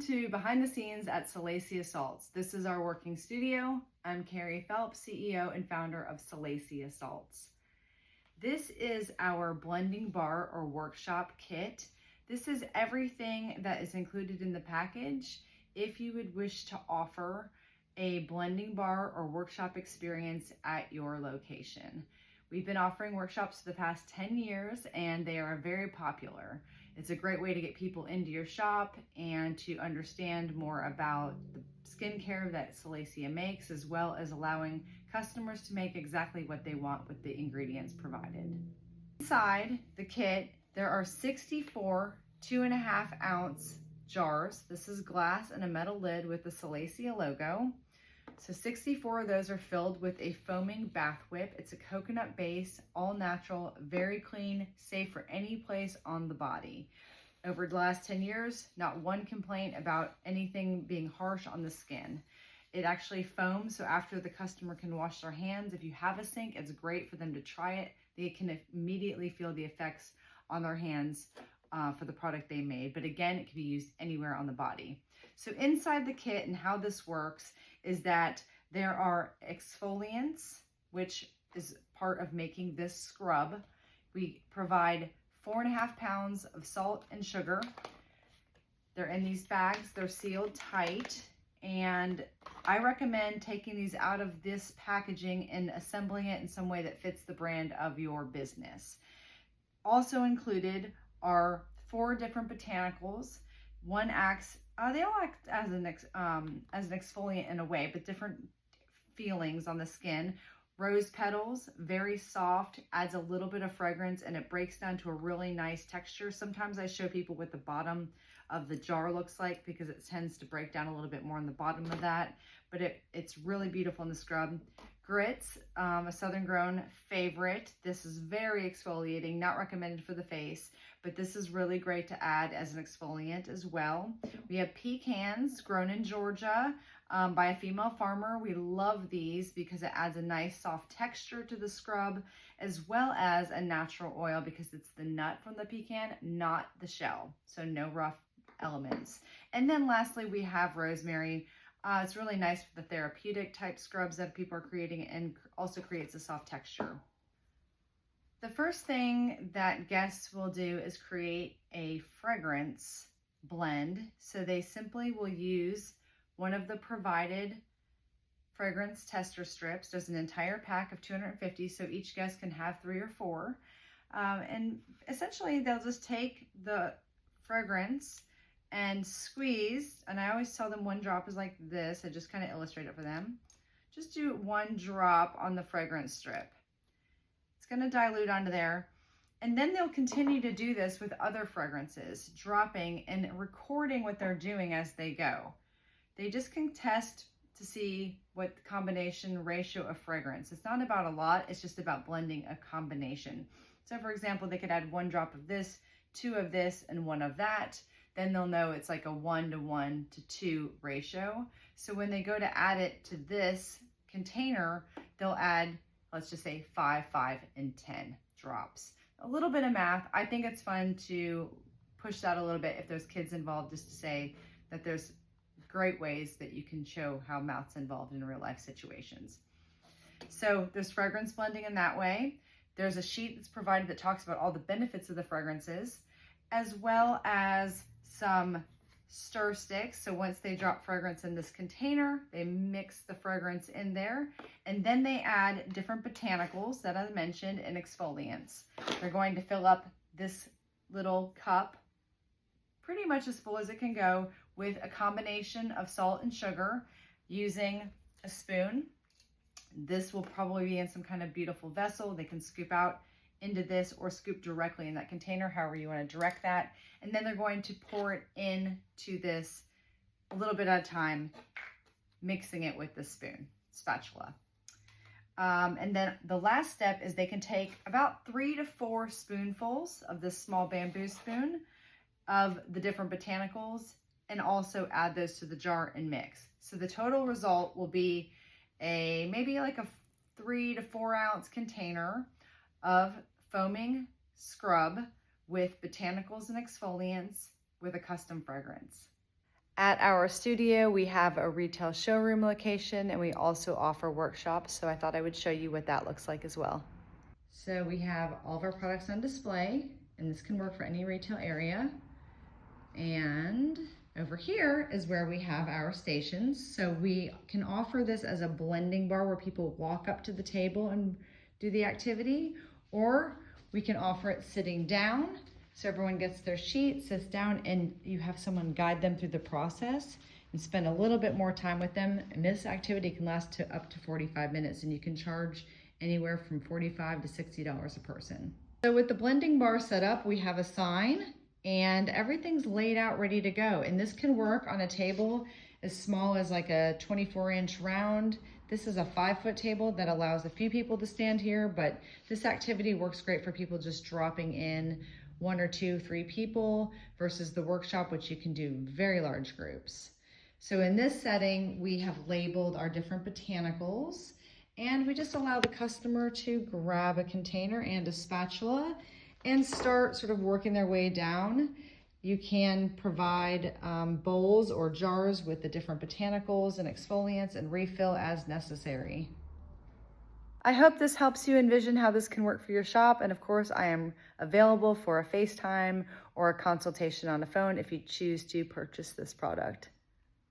To behind the scenes at Salacia Salts. This is our working studio. I'm Carrie Phelps, CEO and founder of Salacia Salts. This is our blending bar or workshop kit. This is everything that is included in the package if you would wish to offer a blending bar or workshop experience at your location. We've been offering workshops for the past 10 years and they are very popular. It's a great way to get people into your shop and to understand more about the skincare that Salacia makes, as well as allowing customers to make exactly what they want with the ingredients provided. Inside the kit, there are 64 2.5 ounce jars. This is glass and a metal lid with the Salacia logo. So 64 of those are filled with a foaming bath whip. It's a coconut base, all natural, very clean, safe for any place on the body. Over the last 10 years, not one complaint about anything being harsh on the skin. It actually foams, so after the customer can wash their hands, if you have a sink, it's great for them to try it. They can immediately feel the effects on their hands for the product they made. But again, it can be used anywhere on the body. So inside the kit and how this works is that there are exfoliants, which is part of making this scrub. We provide 4.5 pounds of salt and sugar. They're in these bags, they're sealed tight, and I recommend taking these out of this packaging and assembling it in some way that fits the brand of your business. Also included are 4 different botanicals. One acts, they all act as an exfoliant in a way, but different feelings on the skin. Rose petals, very soft, adds a little bit of fragrance, and it breaks down to a really nice texture. Sometimes I show people what the bottom of the jar looks like because it tends to break down a little bit more on the bottom of that, but it's really beautiful in the scrub. Grits, a southern grown favorite. This is very exfoliating, not recommended for the face, but this is really great to add as an exfoliant as well. We have pecans grown in Georgia by a female farmer. We love these because it adds a nice soft texture to the scrub, as well as a natural oil because it's the nut from the pecan, not the shell. So no rough elements. And then lastly, we have rosemary. It's really nice for the therapeutic type scrubs that people are creating and also creates a soft texture. The first thing that guests will do is create a fragrance blend. So they simply will use one of the provided fragrance tester strips. There's an entire pack of 250, so each guest can have 3 or 4. And essentially they'll just take the fragrance and squeeze, and I always tell them 1 drop is like this. I just kind of illustrate it for them. Just do 1 drop on the fragrance strip. It's going to dilute onto there. And then they'll continue to do this with other fragrances, dropping and recording what they're doing as they go. They just can test to see what the combination ratio of fragrance. It's not about a lot, it's just about blending a combination. So for example, they could add 1 drop of this, 2 of this, and 1 of that. Then they'll know it's like a 1 to 2 ratio. So when they go to add it to this container, they'll add, let's just say 5, 5, and 10 drops. A little bit of math. I think it's fun to push that a little bit if there's kids involved, just to say that there's great ways that you can show how math's involved in real life situations. So there's fragrance blending in that way. There's a sheet that's provided that talks about all the benefits of the fragrances, as well as some stir sticks. So once they drop fragrance in this container, they mix the fragrance in there, and then they add different botanicals that I mentioned and exfoliants. They're going to fill up this little cup pretty much as full as it can go with a combination of salt and sugar using a spoon. This will probably be in some kind of beautiful vessel. They can scoop out into this or scoop directly in that container, however you want to direct that. And then they're going to pour it into this a little bit at a time, mixing it with the spatula. And then the last step is they can take about 3 to 4 spoonfuls of this small bamboo spoon of the different botanicals and also add those to the jar and mix. So the total result will be maybe like a 3 to 4 ounce container of foaming scrub with botanicals and exfoliants with a custom fragrance. At our studio, we have a retail showroom location and we also offer workshops. So I thought I would show you what that looks like as well. So we have all of our products on display, and this can work for any retail area. And over here is where we have our stations. So we can offer this as a blending bar where people walk up to the table and do the activity, or we can offer it sitting down. So everyone gets their sheet, sits down, and you have someone guide them through the process and spend a little bit more time with them. And this activity can last to up to 45 minutes, and you can charge anywhere from $45 to $60 a person. So with the blending bar set up, we have a sign and everything's laid out ready to go. And this can work on a table as small as like a 24-inch round. This is a 5-foot table that allows a few people to stand here, but this activity works great for people just dropping in 1 or 2, 3 people versus the workshop, which you can do very large groups. So in this setting, we have labeled our different botanicals, and we just allow the customer to grab a container and a spatula and start sort of working their way down. You can provide bowls or jars with the different botanicals and exfoliants and refill as necessary. I hope this helps you envision how this can work for your shop. And of course, I am available for a FaceTime or a consultation on the phone if you choose to purchase this product.